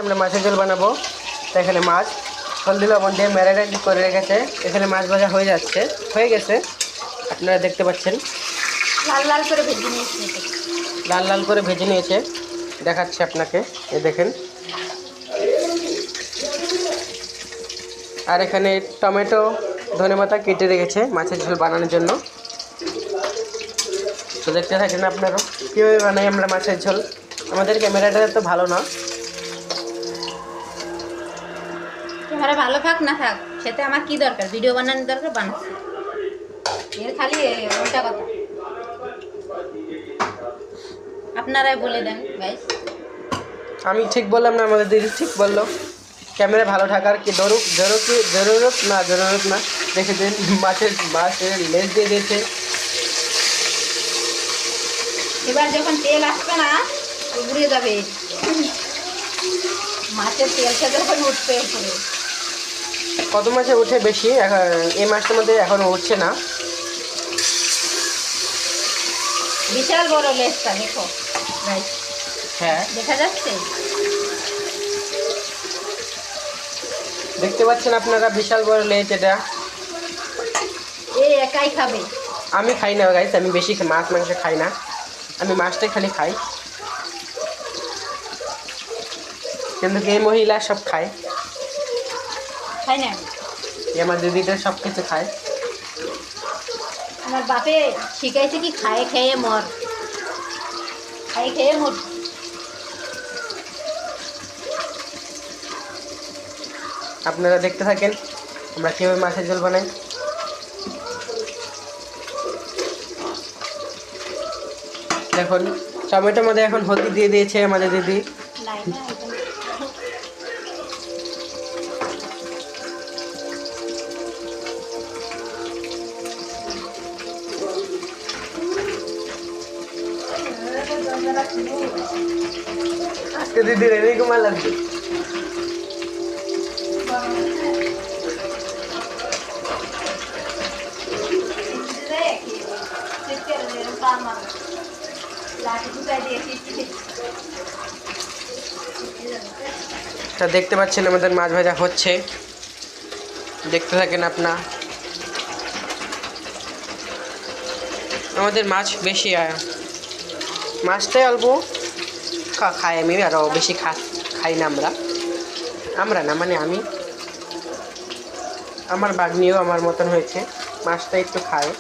আমরা মাছের ঝোল বানাবো। তো এখানে মাছ হলদি লবণ দিয়ে ম্যারিনেট করে রেখেছে। এখানে মাছ ভাজা হয়ে গেছে, আপনারা দেখতে পাচ্ছেন লাল লাল করে ভেজে নিয়েছি। লাল লাল করে ভেজে নিয়েছে, দেখাচ্ছে আপনাকে, এই দেখেন। আর এখানে টমেটো ধনেপাতা কেটে রেখেছে মাছের ঝোল বানানোর জন্য। তো দেখতে থাকেন আপনারা কীভাবে বানাই আমরা মাছের ঝোল। আমাদের ক্যামেরাটা তো ভালো না, ক্যামেরা ভালো থাক না থাক সেটা আমার কি দরকার, ভিডিও বানানোর দরকার বানাচ্ছি, এর খালি উল্টা কথা। আপনারাই বলে দেন গাইস। আমি ঠিক বললাম না, আমাদের দিদি ঠিক বললো। ক্যামেরা ভালো থাকার কি জরুরত না। দেখে দিন মাছের লেজ দিয়ে দিয়েছে। এবার যখন তেল আসবে না উড়ে যাবে, মাছের তেলটা যখন উঠবে উপরে। কত মাছে উঠে বেশি, এই মাছটার মধ্যে এখনো উঠছে না। বিশাল বড় লেজটা দেখো গাইস, হ্যাঁ দেখা যাচ্ছে, দেখতে পাচ্ছেন আপনারা, বিশাল বড় লেজ এটা। এই একাই খাবে। আমি খাই না গাইস, আমি বেশি মাছ মাংস খাই না, আমি মাছটাই খালি খাই। কিন্তু এই মহিলা সব খায়, খাই না, আমার দিদিটা সব কিছু খায়। আমার বাপে শিখাইছে কি খায়ে খেয়ে মর, খায়ে খেয়ে মর। আপনারা দেখতে থাকেন আমরা কীভাবে মাছের ঝোল বানাই। দেখুন টমেটোর মধ্যে এখন হলদি দিয়ে দিয়েছে আমাদের দিদি। আজকে দিদি রেডি কুমার লাগবে। তা দেখতে পাচ্ছেন আমাদের মাছ ভাজা হচ্ছে, দেখতে থাকেন আপনা। আমাদের মাছ বেশি, মাছটাই অল্প খাই আমি, আরও বেশি খাই না আমরা না মানে আমি, আমার বাগনিও আমার মতন হয়েছে, মাছটা একটু খায়,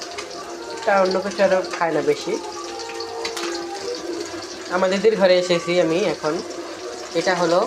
তা অন্য কিছু আরও খায় না বেশি। আমাদের ঘরে এসেছি আমি এখন। এটা হলো